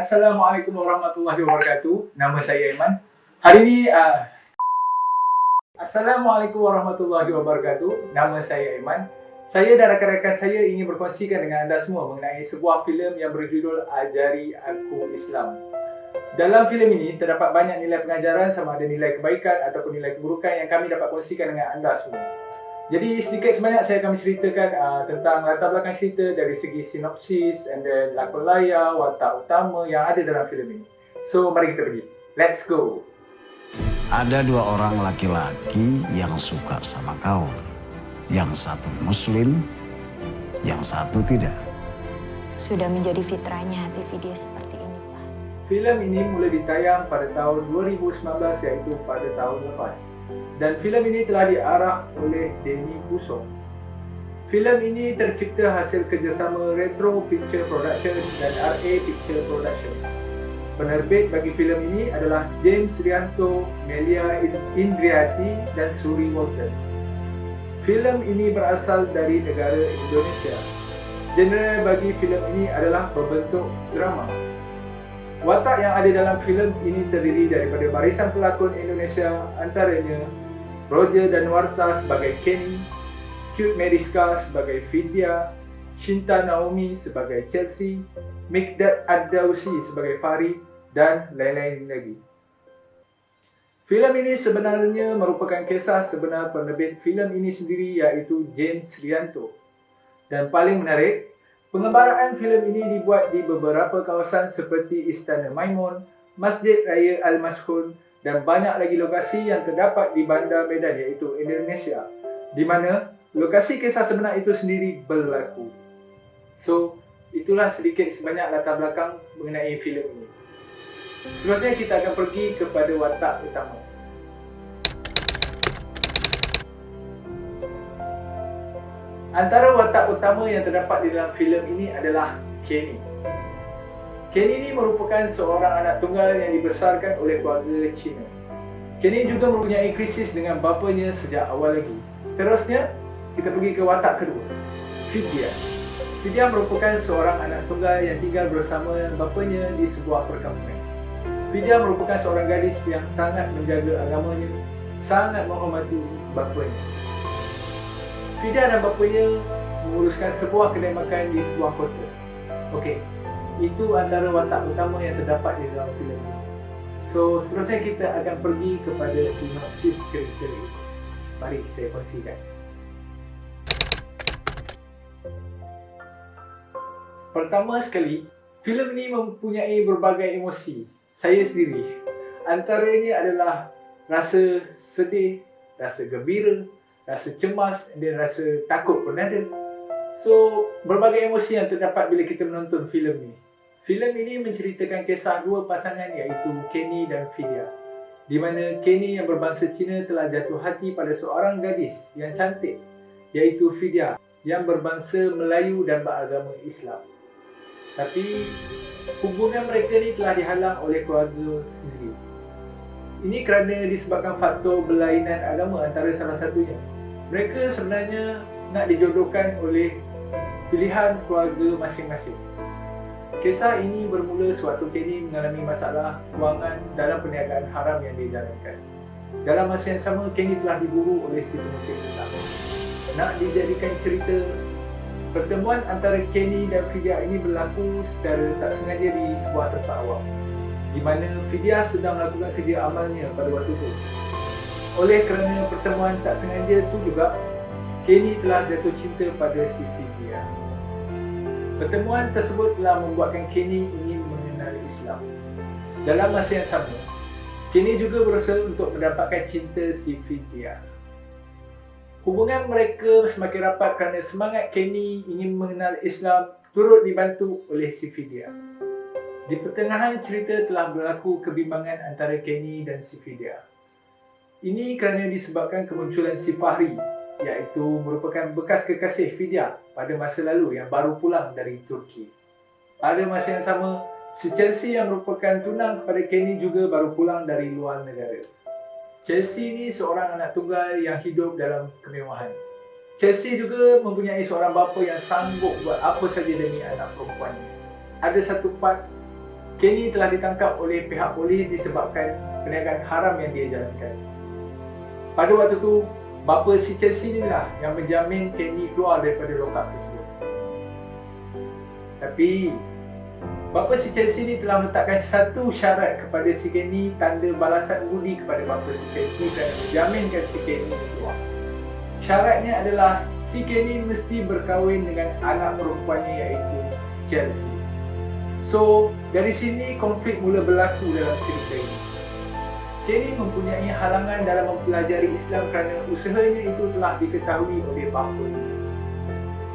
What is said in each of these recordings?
Assalamualaikum warahmatullahi wabarakatuh. Nama saya Iman. Hari ini Assalamualaikum warahmatullahi wabarakatuh. Nama saya Iman. Saya dan rakan-rakan saya ingin berkongsikan dengan anda semua mengenai sebuah filem yang berjudul Ajari Aku Islam. Dalam filem ini terdapat banyak nilai pengajaran, sama ada nilai kebaikan ataupun nilai keburukan yang kami dapat kongsikan dengan anda semua. Jadi sedikit sebanyak saya akan menceritakan tentang latar belakang cerita dari segi sinopsis and then lakon layar, watak utama yang ada dalam filem ini. So mari kita pergi. Let's go. Ada dua orang laki-laki yang suka sama kau. Yang satu muslim, yang satu tidak. Sudah menjadi fitrahnya hati Vidya seperti ini, Pak. Filem ini mulai ditayang pada tahun 2019, iaitu pada tahun lepas. Dan filem ini telah diarah oleh Denny Puso. Filem ini tercipta hasil kerjasama Retro Picture Production dan RA Picture Production. Penerbit bagi filem ini adalah James Rianto, Melia Indriati dan Suri Walton. Filem ini berasal dari negara Indonesia. Genre bagi filem ini adalah berbentuk drama. Watak yang ada dalam filem ini terdiri daripada barisan pelakon Indonesia, antaranya Roger Danwarta sebagai Kenny, Cute Mediska sebagai Vidya, Shinta Naomi sebagai Chelsea, Mikdad Ad-Dawsi sebagai Fari, dan lain-lain lagi. Filem ini sebenarnya merupakan kisah sebenar penerbit filem ini sendiri, iaitu James Rianto. Dan paling menarik, pengembaraan filem ini dibuat di beberapa kawasan seperti Istana Maimun, Masjid Raya Al-Mashhun dan banyak lagi lokasi yang terdapat di Bandar Medan, iaitu Indonesia, di mana lokasi kisah sebenar itu sendiri berlaku. So, itulah sedikit sebanyak latar belakang mengenai filem ini. Seterusnya kita akan pergi kepada watak utama. Antara watak utama yang terdapat di dalam filem ini adalah Kenny. Kenny ini merupakan seorang anak tunggal yang dibesarkan oleh keluarga Cina. Kenny juga mempunyai krisis dengan bapanya sejak awal lagi. Terusnya, kita pergi ke watak kedua, Vidya. Vidya merupakan seorang anak tunggal yang tinggal bersama bapanya di sebuah perkampungan. Vidya merupakan seorang gadis yang sangat menjaga agamanya, sangat menghormati bapanya. Vidya dan bapanya menguruskan sebuah kedai makan di sebuah kota. Okey, itu antara watak utama yang terdapat di dalam filem ini. So, seterusnya kita akan pergi kepada sinopsis cerita ini. Mari saya kongsikan. Pertama sekali, filem ini mempunyai berbagai emosi. Saya sendiri, antaranya adalah rasa sedih, rasa gembira, rasa cemas dan rasa takut pun ada. So, berbagai emosi yang terdapat bila kita menonton filem ini. Filem ini menceritakan kisah dua pasangan, iaitu Kenny dan Vidya, di mana Kenny yang berbangsa Cina telah jatuh hati pada seorang gadis yang cantik, iaitu Vidya yang berbangsa Melayu dan beragama Islam. Tapi hubungan mereka ni telah dihalang oleh keluarga sendiri. Ini kerana disebabkan faktor berlainan agama antara salah satunya. Mereka sebenarnya nak dijodohkan oleh pilihan keluarga masing-masing. Kisah ini bermula sewaktu Kenny mengalami masalah kewangan dalam perniagaan haram yang dijalankan. Dalam masa yang sama, Kenny telah diburu oleh si penuntut Islam. Nak dijadikan cerita, pertemuan antara Kenny dan Vidya ini berlaku secara tak sengaja di sebuah tempat awam, di mana Vidya sedang melakukan kerja amalnya pada waktu itu. Oleh kerana pertemuan tak sengaja itu juga, Kenny telah jatuh cinta pada si Vidya. Pertemuan tersebut telah membuatkan Kenny ingin mengenal Islam. Dalam masa yang sama, Kenny juga berusaha untuk mendapatkan cinta si Vidya. Hubungan mereka semakin rapat kerana semangat Kenny ingin mengenal Islam turut dibantu oleh si Vidya. Di pertengahan cerita telah berlaku kebimbangan antara Kenny dan si Vidya. Ini kerana disebabkan kemunculan si Fahri, iaitu merupakan bekas kekasih Vidya pada masa lalu yang baru pulang dari Turki. Pada masa yang sama, si Chelsea yang merupakan tunang kepada Kenny juga baru pulang dari luar negara. Chelsea ni seorang anak tunggal yang hidup dalam kemewahan. Chelsea juga mempunyai seorang bapa yang sanggup buat apa saja demi anak perempuannya. Ada satu part Kenny telah ditangkap oleh pihak polis disebabkan perniagaan haram yang dia jalankan. Pada waktu tu, bapa si Chelsea ni lah yang menjamin Kenny keluar daripada lokap tersebut. Tapi, bapa si Chelsea ni telah meletakkan satu syarat kepada si Kenny, tanda balasan budi kepada bapa si Chelsea kerana menjaminkan si Kenny keluar. Syaratnya adalah si Kenny mesti berkahwin dengan anak perempuannya iaitu Chelsea. So, dari sini konflik mula berlaku dalam cerita ini. Kenny mempunyai halangan dalam mempelajari Islam kerana usahanya itu telah diketahui oleh bapanya.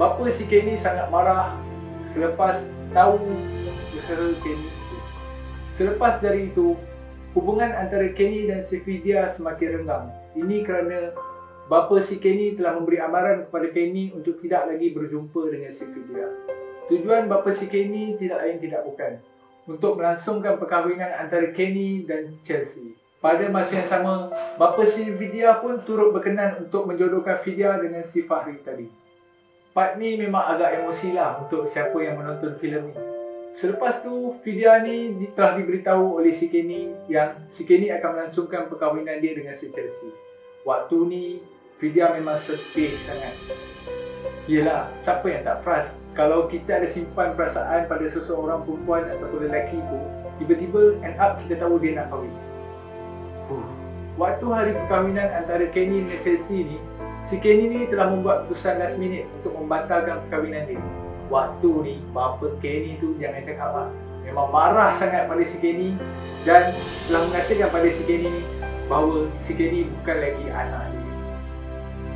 Bapa si Kenny sangat marah selepas tahu usaha Kenny itu. Selepas dari itu, hubungan antara Kenny dan si Vidya semakin renggang. Ini kerana bapa si Kenny telah memberi amaran kepada Kenny untuk tidak lagi berjumpa dengan si Vidya. Tujuan bapa si Kenny tidak lain tidak bukan untuk melangsungkan perkahwinan antara Kenny dan Chelsea. Pada masa yang sama, bapa si Vidya pun turut berkenan untuk menjodohkan Vidya dengan si Fahri tadi. Part ni memang agak emosi lah untuk siapa yang menonton filem ni. Selepas tu, Vidya ni telah diberitahu oleh si Kenny yang si Kenny akan melangsungkan perkahwinan dia dengan si Chelsea. Waktu ni, Vidya memang sedih sangat. Yelah, siapa yang tak frust? Kalau kita ada simpan perasaan pada seseorang perempuan ataupun lelaki tu, tiba-tiba end up kita tahu dia nak kahwin. Waktu hari perkahwinan antara Kenny dan Chelsea ni, si Kenny ni telah membuat keputusan last minute untuk membatalkan perkahwinan dia. Waktu ni, bapa Kenny tu jangan cakap lah, memang marah sangat pada si Kenny dan telah mengatakan pada si Kenny ni bahawa si Kenny bukan lagi anak dia.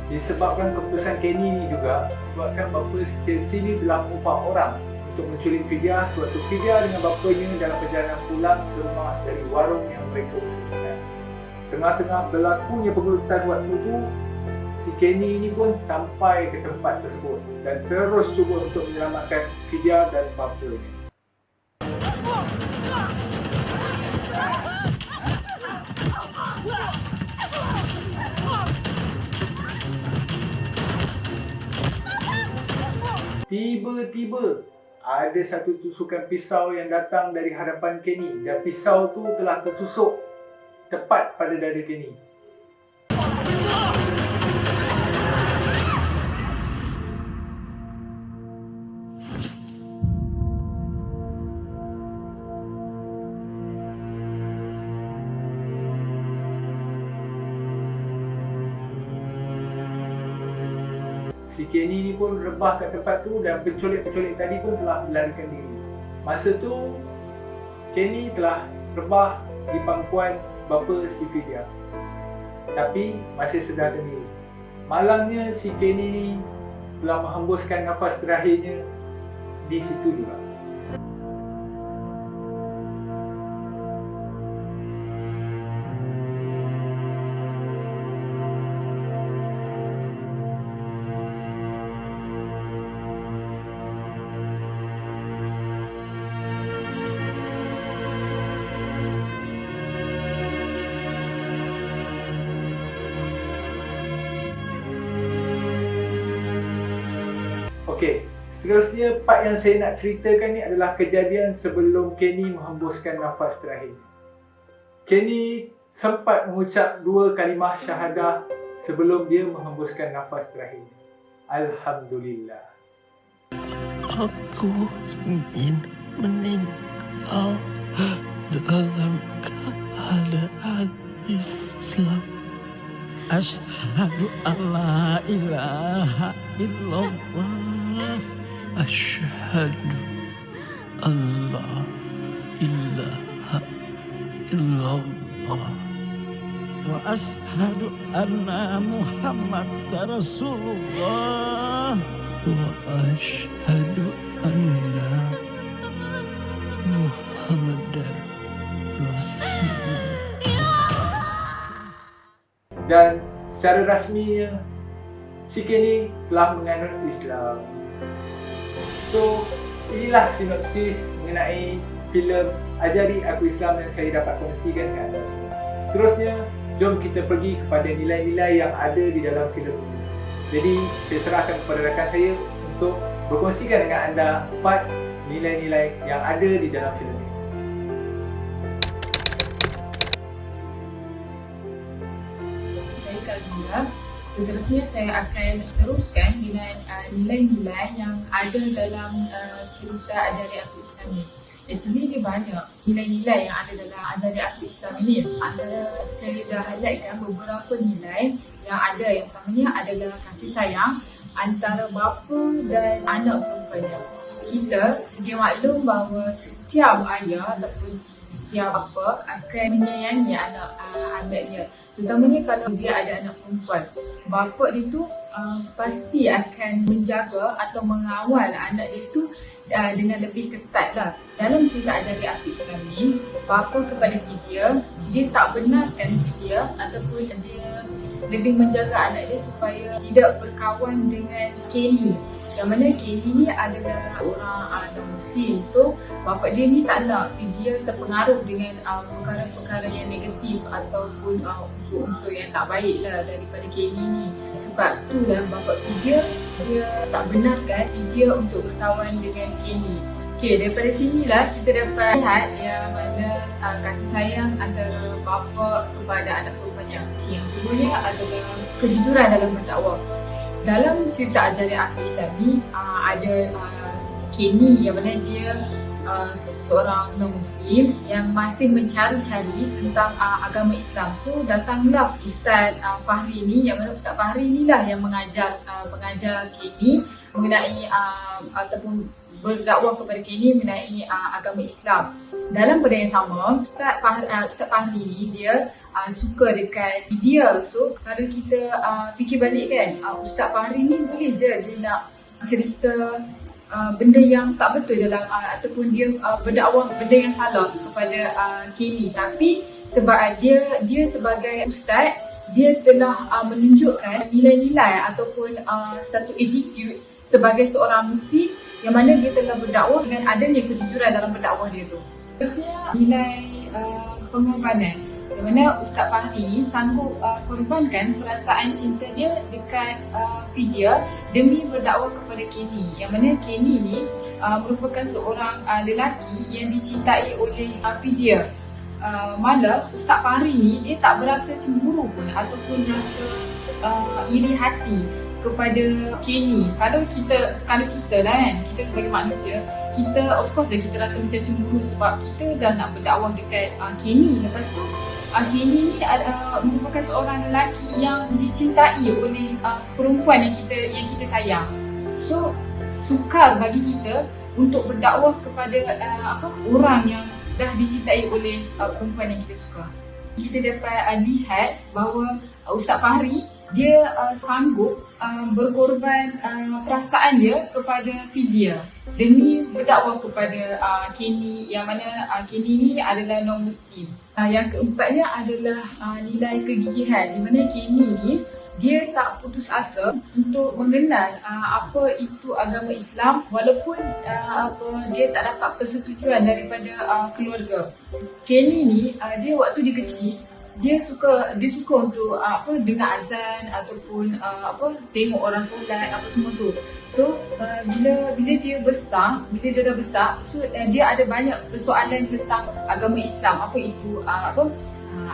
Disebabkan keputusan Kenny ni juga, sebabkan bapa si Chelsea ni telah mengupah orang untuk menculik Vidya sewaktu Vidya dengan bapanya dalam perjalanan pulang ke rumah dari warung yang mereka usahakan. Tengah-tengah berlakunya pengerutan waktu tu, si Kenny ni pun sampai ke tempat tersebut dan terus cuba untuk menyelamatkan Vidya dan bapanya. Tiba-tiba ada satu tusukan pisau yang datang dari hadapan Kenny dan pisau tu telah tersusuk tepat pada dada Kenny. Si Kenny ni pun rebah kat tempat tu dan penculik-penculik tadi pun telah melarikan diri. Masa tu, Kenny telah rebah di pangkuan bapa si Vidya. Tapi masih sedarkan diri. Malangnya si Kenny ni telah menghembuskan nafas terakhirnya di situ juga. Okey, seterusnya part yang saya nak ceritakan ni adalah kejadian sebelum Kenny menghembuskan nafas terakhir. Kenny sempat mengucap 2 kalimah syahadah sebelum dia menghembuskan nafas terakhir. Alhamdulillah. Aku ingin meninggal dalam keadaan Islam. Asyhadu alla ilaha illallah. Asyhadu alla ilaha illallah. Wa asyhadu anna Muhammadar Rasulullah. Wa asyhadu anna Muhammadar Rasulullah. Dan secara rasminya si Kenny telah menganut Islam. So, inilah sinopsis mengenai filem Ajari Aku Islam yang saya dapat kongsikan dengan anda semua. Terusnya, jom kita pergi kepada nilai-nilai yang ada di dalam filem ini. Jadi, saya serahkan kepada rakan saya untuk berkongsikan dengan anda 4 nilai-nilai yang ada di dalam filem ini. Alhamdulillah. Seterusnya saya akan teruskan dengan nilai-nilai yang ada dalam cerita Ajaran Aku Islam ni. Actually dia banyak nilai-nilai yang ada dalam Ajaran Aku Islam ini. Saya dah highlightkan beberapa nilai yang ada. Yang pertamanya adalah kasih sayang antara bapa dan anak perempuannya. Kita sedia maklum bahawa setiap ayah ataupun setiap bapa akan menyayangi anak-anaknya. Terutamanya kalau dia ada anak perempuan. Bapa dia tu pasti akan menjaga atau mengawal anak dia tu dengan lebih ketat lah. Dalam cerita Ajaran Aku Islam ni, bapa kepada Fidia, dia tak benarkan Fidia ataupun dia lebih menjaga anak dia supaya tidak berkawan dengan Kelly. Yang mana Kelly ni adalah orang non-Muslim. So, bapa dia ni tak nak Fidia terpengaruh dengan perkara-perkara yang negatif ataupun unsur-unsur yang tak baik lah daripada Kelly ni. Sebab tu lah bapa Fidia, dia tak benarkan Fidia untuk berkawan dengan Kelly. Okay, daripada sinilah kita dapat lihat yang mana kasih sayang antara bapa kepada anak perempuannya. Yang keduanya adalah kejujuran dalam berdakwah. Dalam cerita Ajaran Aku Islam ni ada Kenny yang mana dia seorang non-Muslim yang masih mencari-cari tentang agama Islam. So datanglah Ustaz Fahri ni, yang mana Ustaz Fahri ni lah yang mengajar Kenny mengenai ataupun berdakwah kepada Kenny mengenai agama Islam. Dalam pada yang sama, Ustaz Fahri ni dia suka dekat dia. So kalau kita fikir balik kan, Ustaz Fahri ni boleh je dia nak cerita benda yang tak betul dalam ataupun dia berdakwah benda yang salah kepada Kenny. Tapi sebab dia sebagai ustaz, dia telah menunjukkan nilai-nilai ataupun satu attitude sebagai seorang muslim yang mana dia telah berdakwah dengan adanya kejujuran dalam berdakwah dia tu. Terusnya nilai pengorbanan, di mana Ustaz Fahri ni sanggup korbankan perasaan cinta dia dekat Fidia demi berdakwah kepada Kenny. Yang mana Kenny ni merupakan seorang lelaki yang dicintai oleh Fidia. Malah Ustaz Fahri ni dia tak berasa cemburu pun ataupun rasa iri hati kepada Kenny. Kalau kita lah kan, kita sebagai manusia, kita of course kita rasa macam cemburu sebab kita dah nak berdakwah dekat Kenny. Lepas tu Kenny ni merupakan seorang lelaki yang dicintai oleh perempuan yang kita sayang. So sukar bagi kita untuk berdakwah kepada orang yang dah dicintai oleh perempuan yang kita suka. Kita dapat lihat bahawa Ustaz Fahri dia sanggup berkorban perasaan dia kepada Fidia demi berdakwah kepada Kenny, yang mana Kenny ni adalah non-Muslim. Yang keempatnya adalah nilai kegigihan, di mana Kenny ni dia tak putus asa untuk mengenal apa itu agama Islam walaupun dia tak dapat persetujuan daripada keluarga. Kenny ni dia waktu dia kecil, dia suka untuk dengar azan ataupun tengok orang solat apa semua tu. So bila dia dah besar, so dia ada banyak persoalan tentang agama Islam, apa itu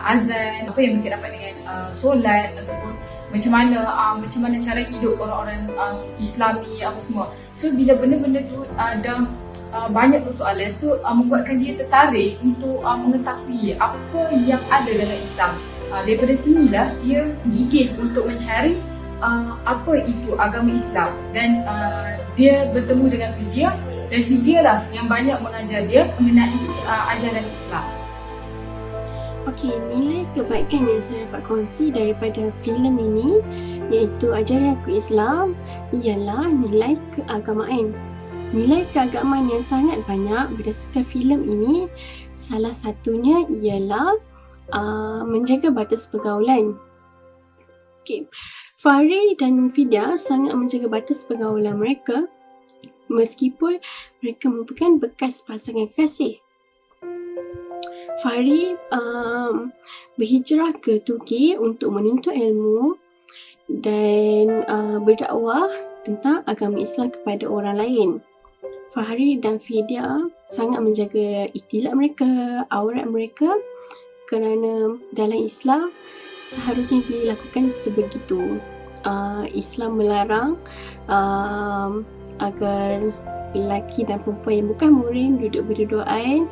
azan, apa yang mereka dapat dengan solat ataupun macam mana cara hidup orang-orang Islam ni apa semua. So bila benda-benda tu dah banyak persoalan, so membuatkan dia tertarik untuk mengetahui apa yang ada dalam Islam. Daripada sinilah dia gigih untuk mencari apa itu agama Islam, dan dia bertemu dengan Fidia, dan Fidia lah yang banyak mengajar dia mengenai ajaran Islam. Okey, nilai kebaikan yang saya dapat kongsi daripada filem ini iaitu Ajaran Aku Islam ialah nilai keagamaan. Nilai keagamaan yang sangat banyak berdasarkan filem ini, salah satunya ialah menjaga batas pergaulan. Okey, Fahri dan Fidia sangat menjaga batas pergaulan mereka meskipun mereka merupakan bekas pasangan kasih. Fahri berhijrah ke Turki untuk menuntut ilmu dan berdakwah tentang agama Islam kepada orang lain. Fahri dan Fidia sangat menjaga ikhtilat mereka, aurat mereka, kerana dalam Islam seharusnya dilakukan sebegitu. Islam melarang agar lelaki dan perempuan yang bukan muhrim duduk berduaan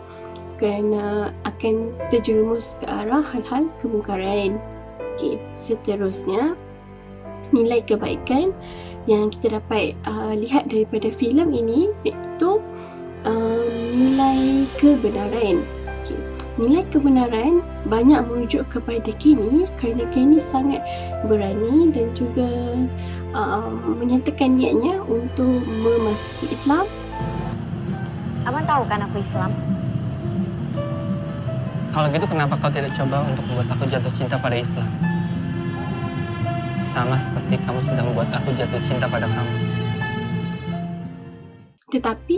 kerana akan terjerumus ke arah hal-hal kemungkaran. Okey, seterusnya nilai kebaikan yang kita dapat lihat daripada filem ini iaitu nilai kebenaran. Okay. Nilai kebenaran banyak merujuk kepada Kenny kerana Kenny sangat berani dan juga menyatakan niatnya untuk memasuki Islam. Abang tahu kan aku Islam? Kalau gitu kenapa kau tidak coba untuk membuat aku jatuh cinta pada Islam? Sama seperti kamu sudah membuat aku jatuh cinta pada kamu. Tetapi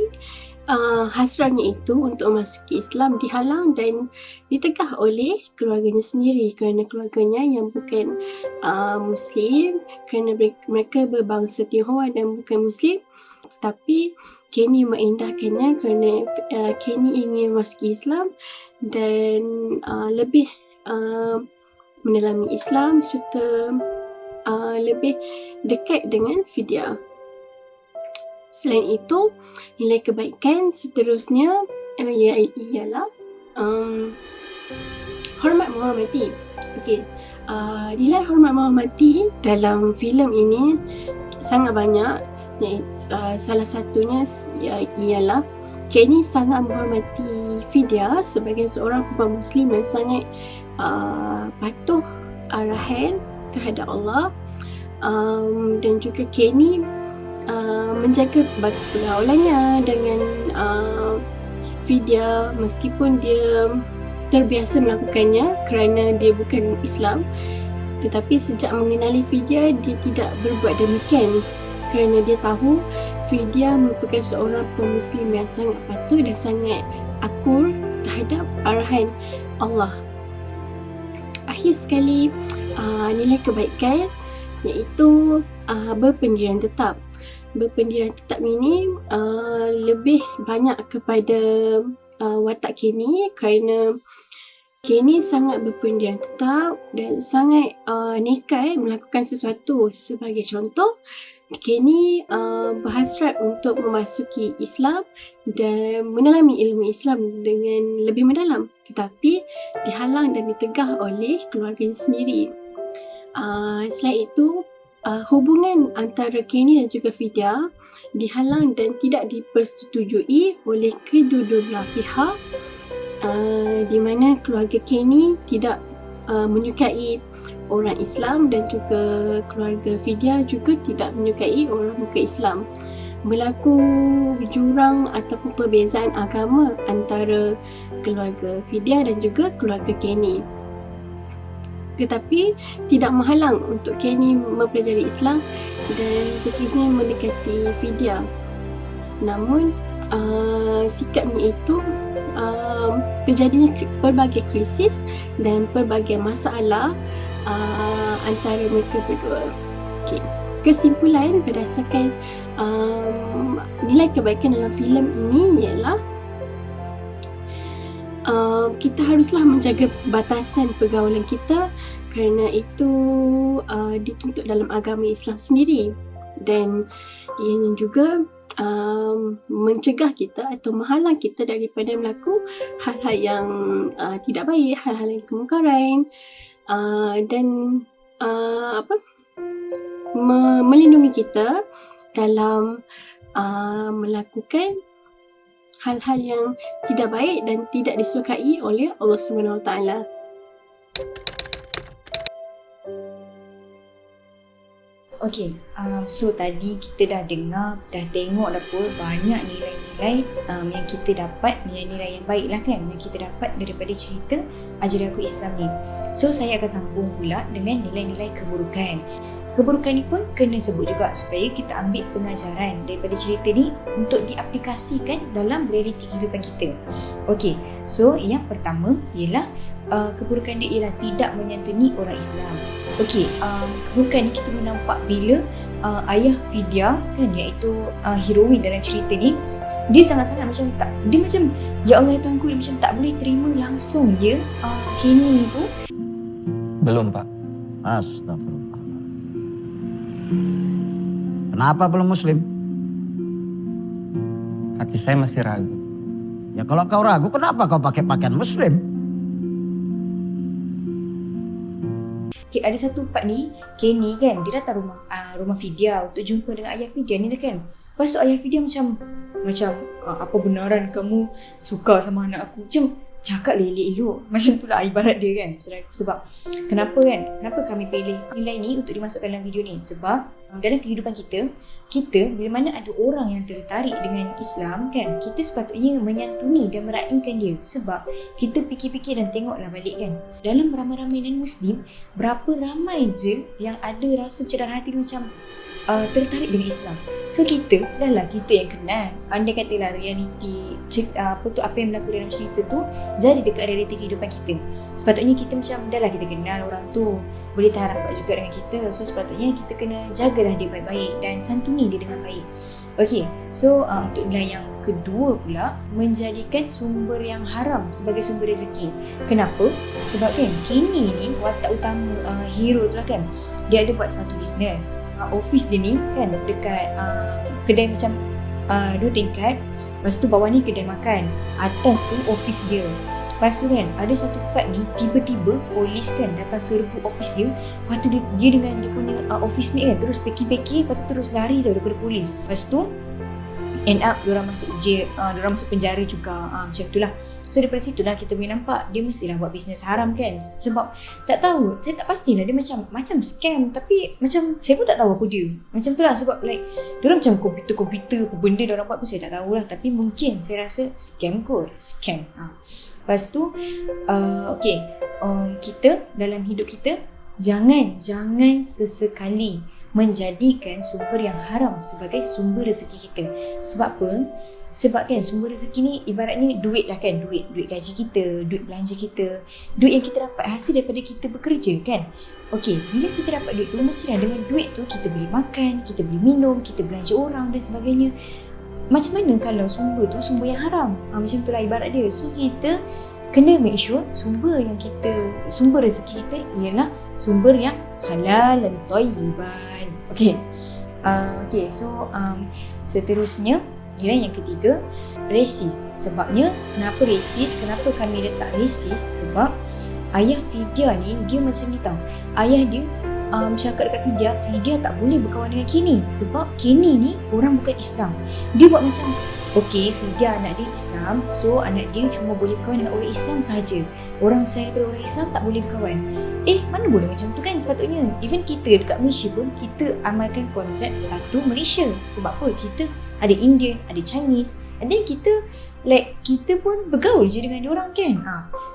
hasratnya itu untuk memasuki Islam dihalang dan ditegah oleh keluarganya sendiri kerana keluarganya yang bukan Muslim, kerana mereka berbangsa Tionghoa dan bukan Muslim. Tetapi Kenny mengindahkannya kerana Kenny ingin memasuki Islam dan lebih mendalami Islam serta lebih dekat dengan Vidya. Selain itu, nilai kebaikan seterusnya ialah hormat menghormati. Okey, nilai hormat menghormati dalam filem ini sangat banyak. Salah satunya ialah Kenny sangat menghormati Vidya sebagai seorang perempuan Muslim yang sangat patuh arahan terhadap Allah, dan juga Kenny menjaga batas pergaulannya dengan Vidya meskipun dia terbiasa melakukannya kerana dia bukan Islam. Tetapi sejak mengenali Vidya, dia tidak berbuat demikian kerana dia tahu Vidya merupakan seorang Muslim yang sangat patuh dan sangat akur terhadap arahan Allah. Akhir sekali, nilai kebaikan iaitu berpendirian tetap. Berpendirian tetap ini lebih banyak kepada watak Kenny kerana Kenny sangat berpendirian tetap dan sangat nekat melakukan sesuatu. Sebagai contoh, Kenny berhasrat untuk memasuki Islam dan mendalami ilmu Islam dengan lebih mendalam, tetapi dihalang dan ditegah oleh keluarganya sendiri. Selain itu, hubungan antara Kenny dan juga Vidya dihalang dan tidak dipersetujui oleh kedua-dua belah pihak, di mana keluarga Kenny tidak menyukai orang Islam dan juga keluarga Vidya juga tidak menyukai orang bukan Islam. Berlaku jurang ataupun perbezaan agama antara keluarga Vidya dan juga keluarga Kenny. Tetapi tidak menghalang untuk Kenny mempelajari Islam dan seterusnya mendekati Vidya. Namun sikapnya itu terjadinya pelbagai krisis dan pelbagai masalah antara mereka berdua. Okay. Kesimpulan berdasarkan nilai kebaikan dalam filem ini ialah kita haruslah menjaga batasan pergaulan kita kerana itu dituntut dalam agama Islam sendiri, dan ianya juga mencegah kita atau menghalang kita daripada melakukan hal-hal yang tidak baik, hal-hal yang kemungkaran, dan melindungi kita dalam melakukan hal-hal yang tidak baik dan tidak disukai oleh Allah SWT. Okay, so tadi kita dah dengar, dah tengok dah pun banyak nilai-nilai yang kita dapat, nilai-nilai yang baik lah kan, yang kita dapat daripada cerita Ajaran Aku Islam ni. So saya akan sambung pula dengan nilai-nilai keburukan. Keburukan ni pun kena sebut juga supaya kita ambil pengajaran daripada cerita ni untuk diaplikasikan dalam realiti kehidupan kita. Okay, so yang pertama ialah keburukan dia ialah tidak menyantuni orang Islam. Okey, keburukan ni kita menampak bila ayah Vidya kan, iaitu heroin dalam cerita ni, dia sangat-sangat macam tak, dia macam ya Allah ya Tuhanku, dia macam tak boleh terima langsung je Kenny tu. Belum Pak, Astagfirullah. Kenapa belum muslim? Hati saya masih ragu. Ya kalau kau ragu, kenapa kau pakai pakaian muslim? Okay, ada satu part ni, Kenny kan, dia datang rumah Vidya untuk jumpa dengan ayah Vidya ni kan. Lepas tu ayah Vidya macam apa benaran kamu suka sama anak aku? Macam cakap elok-elok. Macam tu lah ibarat dia kan. Sebab kenapa kami pilih nilai ni untuk dimasukkan dalam video ni? Sebab dalam kehidupan kita bila mana ada orang yang tertarik dengan Islam kan, kita sepatutnya menyantuni dan meraihkan dia. Sebab kita fikir-fikir dan tengoklah balik kan, dalam ramai-ramai non-Muslim, berapa ramai je yang ada rasa macam dalam hati dia macam tertarik dengan Islam. So kita yang kenal. Andai katalah realiti apa yang berlaku dalam cerita tu jadi dekat realiti kehidupan kita, sepatutnya kita macam kita kenal orang tu, boleh tahan rapat juga dengan kita. So sepatutnya kita kena jagalah dia baik-baik dan santuni dia dengan baik. Okay, so untuk nilai yang kedua pula, menjadikan sumber yang haram sebagai sumber rezeki. Kenapa? Sebab kan Kenny ni watak utama hero tu lah kan, dia ada buat satu bisnes. Office dia ni kan dekat kedai macam 2 tingkat. Lepas tu bawah ni kedai makan, atas tu office dia. Lepas tu kan ada satu part ni, tiba-tiba polis kan datang serbu office dia. Lepas tu dia dengan dia punya office mate kan terus packing, lepas tu terus lari tau daripada polis. Lepas tu end up diorang masuk jail, diorang masuk penjara juga, macam tu lah. So daripada situ lah kita boleh nampak dia mestilah buat bisnes haram kan. Sebab tak tahu, saya tak pastilah dia macam scam, tapi macam saya pun tak tahu apa dia. Macam tu lah, sebab like diorang macam komputer apa benda diorang buat pun saya tak tahulah. Tapi mungkin saya rasa scam kot, scam. Lepas tu kita dalam hidup kita jangan sesekali menjadikan sumber yang haram sebagai sumber rezeki kita. Sebab apa? Sebab kan sumber rezeki ni ibaratnya duit lah kan, duit gaji kita, duit belanja kita, duit yang kita dapat hasil daripada kita bekerja kan. Okey, bila kita dapat duit tu, mestilah dengan duit tu kita boleh makan, kita boleh minum, kita belanja orang dan sebagainya. Macam mana kalau sumber tu sumber yang haram? Macam tu lah ibarat dia. So kita kena make sure sumber rezeki kita ialah sumber yang halal dan thayyiban. Okay, so seterusnya nilai yang ketiga, resis. Sebabnya kenapa resis? Kenapa kami letak resis? Sebab ayah Vidya ni dia macam ni tau. Ayah dia cakap dekat Vidya tak boleh berkawan dengan Kenny sebab Kenny ni orang bukan Islam. Dia buat macam okey, Vidya anak dia Islam, so anak dia cuma boleh berkawan dengan orang Islam sahaja. Orang selain daripada orang Islam tak boleh berkawan. Mana boleh macam tu kan? Sepatutnya even kita dekat Malaysia pun kita amalkan konsep satu Malaysia. Sebab apa? Kita ada Indian, ada Chinese, and then kita pun bergaul je dengan diorang kan.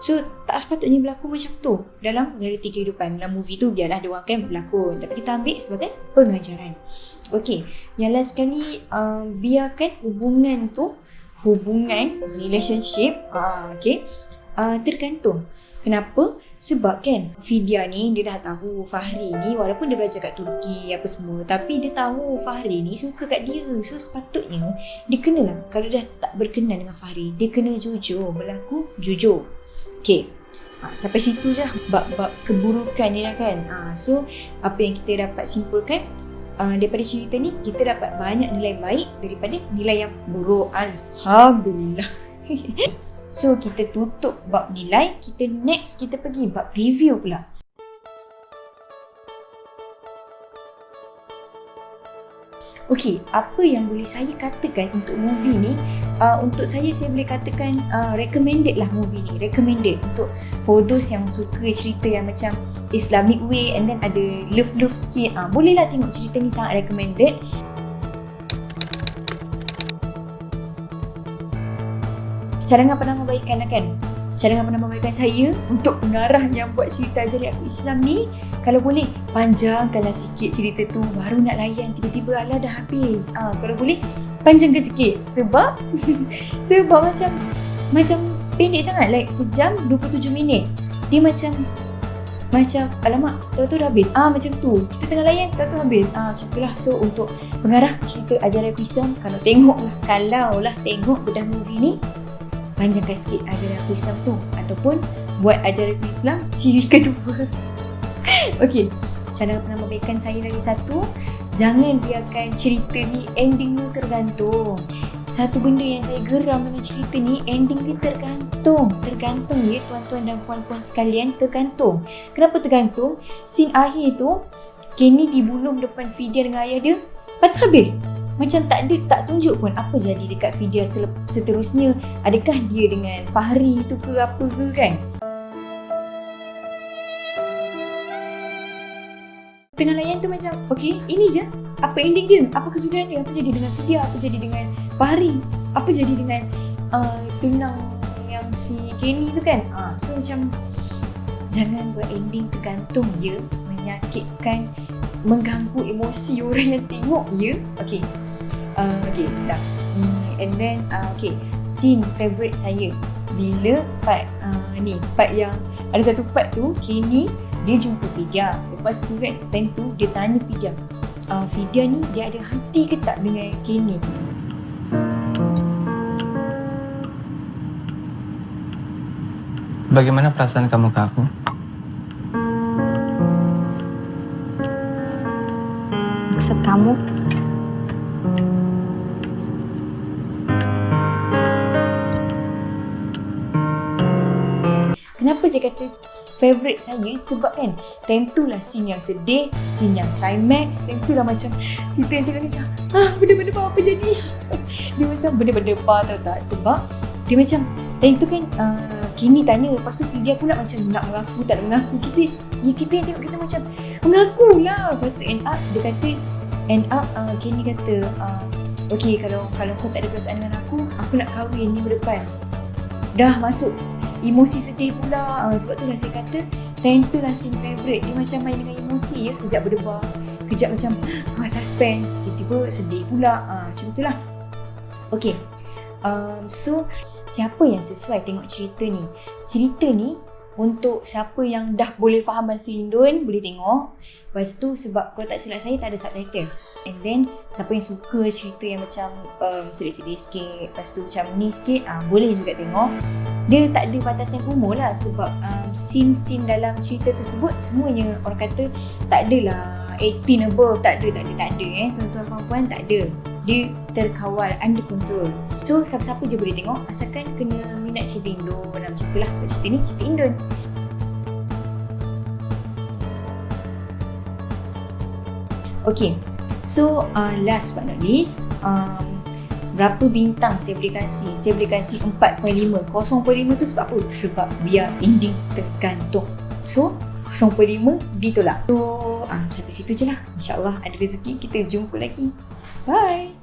So tak sepatutnya berlaku macam tu dalam realiti kehidupan. Dalam movie tu biarlah diorang kan berlakon, tapi kita ambil sebagai pengajaran. Okey, yang last sekali, biarkan hubungan relationship tergantung. Kenapa? Sebab kan Vidya ni dia dah tahu Fahri ni walaupun dia belajar kat Turki apa semua, tapi dia tahu Fahri ni suka kat dia. So sepatutnya dia kenalah, kalau dah tak berkenan dengan Fahri, dia kena jujur, berlaku jujur. Okay, sampai situ je bab keburukan ni lah kan. So apa yang kita dapat simpulkan daripada cerita ni, kita dapat banyak nilai baik daripada nilai yang buruk. Alhamdulillah. So kita tutup bab nilai, kita pergi bab review pula. Okey, apa yang boleh saya katakan untuk movie ni? Untuk saya boleh katakan recommended lah movie ni. Recommended untuk for those yang suka cerita yang macam Islamic way and then ada love sikit. Bolehlah tengok cerita ni, sangat recommended. Cadangan penambahbaikan lah kan. Cadangan penambahbaikan saya untuk pengarah yang buat cerita Ajari Aku Islam ni, kalau boleh panjangkanlah sikit cerita tu, baru nak layan tiba-tiba alah dah habis. Kalau boleh panjangkan sikit sebab macam pendek sangat, like sejam 27 minit. Dia macam alamak, tahu-tahu dah habis. Macam tu. Kita tengah layan, tahu-tahu habis. Macam tu lah. So untuk pengarah cerita Ajari Aku Islam, kalau tengok bedah movie ni, panjangkan sikit Ajaran Aku Islam tu, ataupun buat Ajaran Aku Islam siri kedua. Okey, cara penambahbaikan saya lagi satu, jangan biarkan cerita ni ending ni tergantung. Satu benda yang saya geram dengan cerita ni, ending dia tergantung ya tuan-tuan dan puan-puan sekalian, tergantung. Kenapa tergantung? Scene akhir tu Kenny dibunuh depan Vidya dengan ayah dia, lepas tu habis. Macam tak tunjuk pun apa jadi dekat Vidya seterusnya. Adakah dia dengan Fahri tu ke apa ke kan? Tengah layan tu macam, okay, ini je. Apa ending dia? Apa kesudahan dia? Apa jadi dengan Vidya? Apa jadi dengan Fahri? Apa jadi dengan tunang yang si Kenny tu kan? So macam, jangan buat ending tergantung ya. Menyakitkan, mengganggu emosi orang yang tengok ya. Okay. Okay, dah. And then, okay, scene favourite saya. Bila part yang ada satu part tu, Kenny dia jumpa Vidya. Lepas tu kan, time tu dia tanya Vidya, Vidya ni dia ada hati ke tak dengan Kenny? Bagaimana perasaan kamu ke aku? Maksud kamu? Kenapa saya kata favourite saya? Sebab kan time tu lah scene yang sedih, scene yang climax. Time tu lah macam kita yang tengok ni macam benda-benda apa jadi. Dia macam benda-benda apa tahu tak. Sebab dia macam time tu kan Kenny tanya, lepas tu Vidya pula macam nak mengaku tak nak mengaku. Kita yang tengok kita macam mengakulah. Lepas tu end up Kenny kata okay, kalau kau tak ada perasaan dengan aku nak kahwin minggu depan. Dah masuk emosi sedih pula. Sebab tu lah saya kata time tu lah scene favourite. Dia macam main dengan emosi ya. Kejap berdebar, kejap macam suspense, tiba-tiba sedih pula. Macam tu lah. Okay, so siapa yang sesuai tengok cerita ni? Cerita ni untuk siapa yang dah boleh faham bahasa Indon boleh tengok. Lepas tu sebab kalau tak silap saya tak ada subtitle. And then siapa yang suka cerita yang macam sedih-sedih sikit, lepas tu macam ni sikit, boleh juga tengok. Dia tak ada batasan umur lah. Sebab scene-scene dalam cerita tersebut semuanya orang kata tak adalah 18 above. Tak ada tuan-tuan puan-puan, tak ada. Dia terkawal, under control. So siapa-siapa je boleh tengok, asalkan kena minat cerita Indon. Macam tu lah, sebab cerita ni cerita Indon. Okay, so last but not least, berapa bintang saya boleh kasih? Saya boleh kasih 4.5. 0.5 tu sebab apa? Sebab biar ending tergantung. So 0.5 ditolak. So sampai situ je lah. InsyaAllah ada rezeki kita jumpa lagi. Bye.